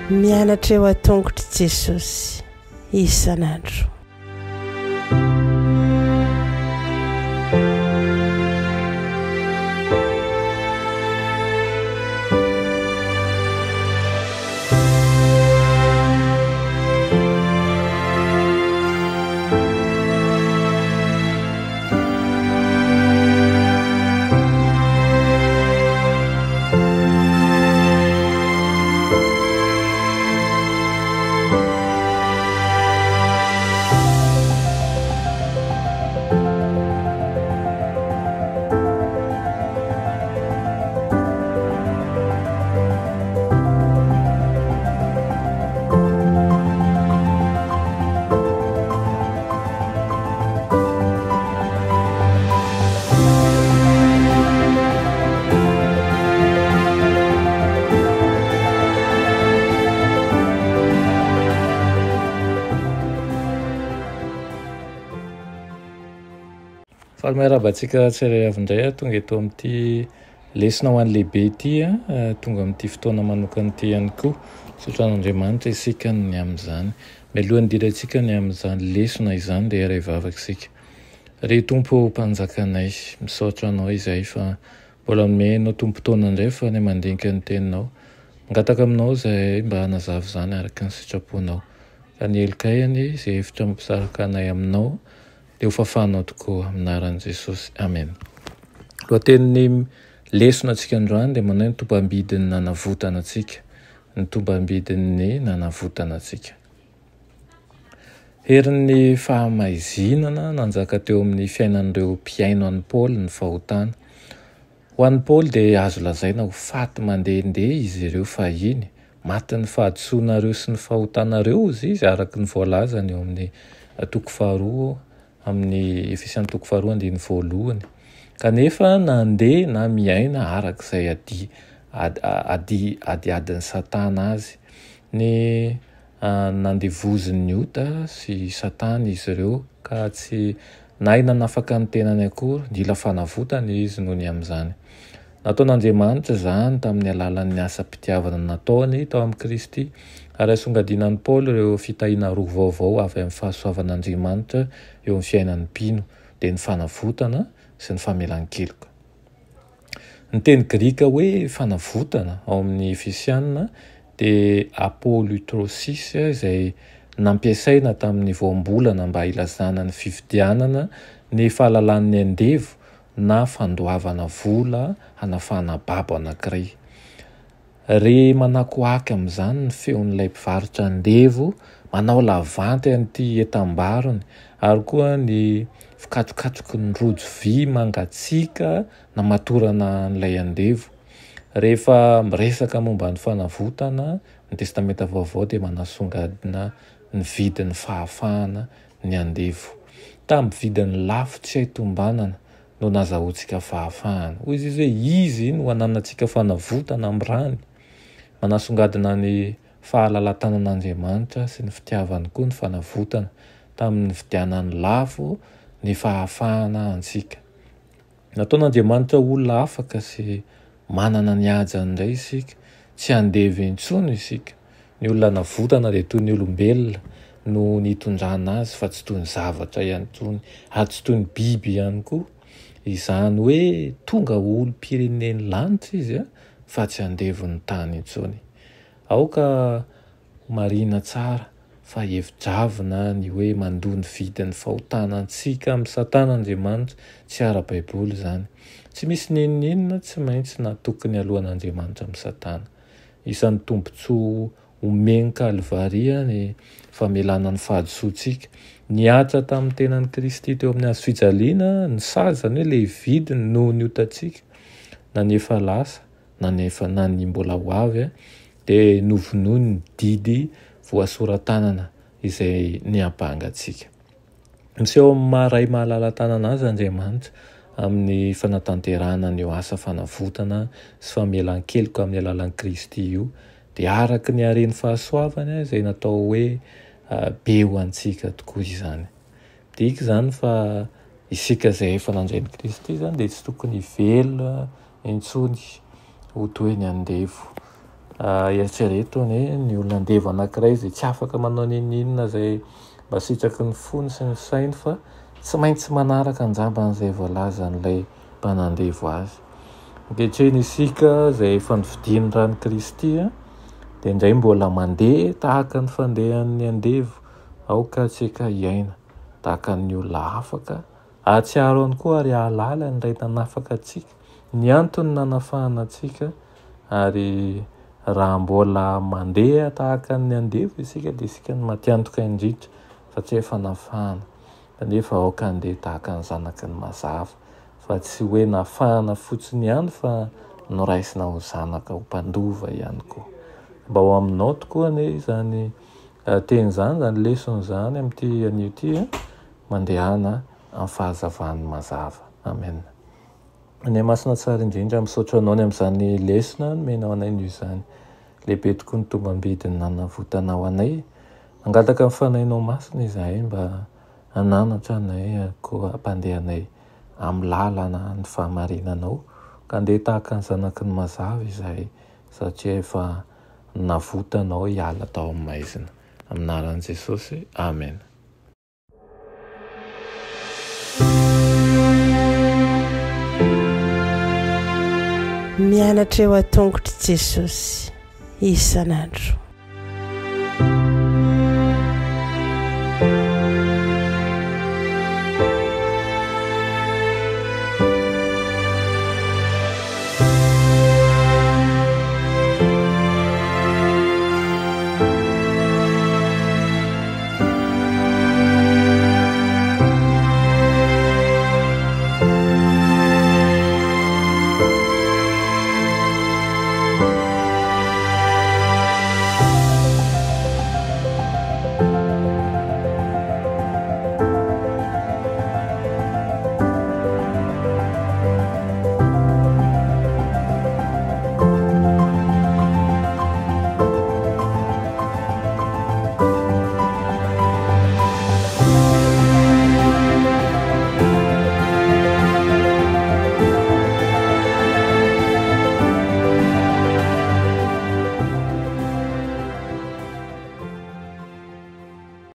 mianatra eo a-tongotry Jesosy isan'andro. Fahamarabantsika tsirairay avy indray tonga eto amin'ity lesona ho an'ny lehibe ity tonga amin'ity fotoana manokana ity ihany koa sotran'Andriamanitra isika ny amin'izany. Mialohan'ny dirantsika ny amin'izany lesona izany dia iray vavaka isika. Ry Tompo mpanjakanay, misaotra anao izay fa mbola nomenao tompo-taona indray fa ny mandinika ny teninao. Mangataka aminao izay mba hanazava izany araka ny sitraponao. Ka ny helikainy izay hevitra mampisaraka anay aminao dia ho fafanao tokoa aminaran'i Jesosy. Amen. Lohatenin'ny lesona antsika androany dia manao ny tombam-bidin'ny nanavotana antsika. Ny tombam-bidin'ny nanavotana antsika. Herin'ny fahamaizinana nanjaka teo amin'ny fiainan'ireo mpiaino an'i Paoly ny fahotana. Ho an'i Paoly dia azo lazaina ho faty mandehandeha izy ireo fahiny. Maty ny fahadisoanareo sy ny fahotanareo izy araka ny voalazany eo amin'ny toko faharoa amin'ny Efesiana toko faharoa andiny voalohany. Kanefa nandeha na miaina arak'izay adiadin'ny Satana azy. Ny nandevozin'ny ota sy Satana izy ireo ka tsy nanafaka ny tenany akory, ndila fanavotana izy noho ny amin'izany. Nataon'Andriamanitra izany tamin'ny alalan'ny asa-pitiavana nataony tao amin'ny Kristy ary asongadinan'i Paoly ireo fitahiana roho vaovao avy amin'ny fahasoavan'Andriamanitra eo amin'ny fiainan'ny mpino dia ny fanavotana sy ny famelan-keloka. Ny teny Grika hoe fanavotana ao amin'ny Efesiana dia apolutrosis izay nampiasaina tamin'ny voambolana mba ilazana ny fifidianana ny fahalalan'ny andevo na fandoavana vola hanafana babo anankiray. Re manakoaky amin'izany ny feon'ilay mpivarotra andevo manao lavanty an'ity etam-barony ary koa ny fikatrokatroky ny rojo vy mangatsiaka na matorana an'ilay andevo. Rehefa miresaka momba ny fanavotana, ny testamenta vaovao dia manasongadina ny vidin'ny fahafahana ny andevo. Tamin'ny vidin'ny lafo tsy hay tombanana no nazahoantsika fahafahana. Hoy izy hoe izy no ananantsika fanavotana amin'ny rany. Manasongadina ny fahalalan-tanan'Andriamanitra sy ny fitiavany koa ny fanavotana tamin'ny fidianany lafo ny fahafahana antsika. Nataon'Andriamanitra olona afaka sy manana ny hajany indray isika, tsy handevy intsony isika. Ny olona navotana dia toy ny olombelona no nitondrana azy fa tsy toy ny zavatra ihany tsony, ary tsy toy ny biby ihany koa. Izany hoe tonga olom-pirenen'ny lanitra izy fa tsy handevy ny tany intsony. Aoka marina tsara fa hevin-dravina ny hoe mandoa ny vidin'ny fahotanantsika amin'ny Satan'Andriamanitra, tsy ara-baiboly izany. Tsy misy ninonina tsy maintsy natokony alohan'Andriamanitra amin'ny Satana. Isan'ny tombontsoa omeny Kalvaria ny famelana ny fahadisoantsika. Niatra tamin'ny tenan'i Kristy teo amin'ny hazo fijaliana, ny sazany hoe ilay vidiny noho ny otantsika. Na ny efa lasa, na ny mbola ho avy dia novonoiny ny didy voasoran-tanana izay niapangatsika. Miseho amin'ny maharay mahalala-tanana azy Andriamanitra amin'ny fanatanterahana ny asa fanavotana sy famelan-keloka amin'ny alalan'i Kristy io, dia araka ny hareny fahasoavany izay natao hoe be ho antsika tokoa izany. Diaka izany fa isika zay efa nandray ny Kristy zany dia tsy tokony velona intsony ho toy ny andevo. Eritrereto ny olona andevo anankiray zay tsy afaka manao ninina zay mba sitraky ny fony sy ny sainy fa tsy maintsy manaraka anjaban'izay voalaza n'ilay mpanandevo azy. Ankehitriny isika zay efa nividiny rany Kristy dia indray mbola mandeha tahaka ny fandehan'ny andevo aoka tsika hiaina tahaka ny olona afaka. Ahatsiaro any koa ary ahalala ny ray nanafaka antsika, ny antony nanafahana antsika, ary raha mbola mandeha tahaka ny andevo isika dia isika ny matiantoka indrindra satria efa nafahana. Kanefa aoka andeha tahaka ny zanaky ny mazava, fa tsy hoe nafahana fotsiny ihany fa noraisina ho zanaka ho mpandova ihany koa. Mba ho aminao tokoa izany teny zany, zany lesona zany amin'ity an'io mandehana amin'ny fahazavan'ny mazava. Amen. Ny masina tsara indrindra misaotra anao ny amin'izany lesona nomenao anay noho izany. Lehibe tokoa ny tombam-bidiny nanavotanao anay. Mangataka amin'ny fanahinao masina izahay mba hananatra anay koa hampandeha anay amin'ny lalana ny fahamarinanao ka andeha tahaka ny zanaky ny mazava izahay satria efa navotanao hiala tao amin'ny maizina. Amin'ny anaran'i Jesosy. Amen. Mianatra eo an-tongotry Jesosy isan'andro.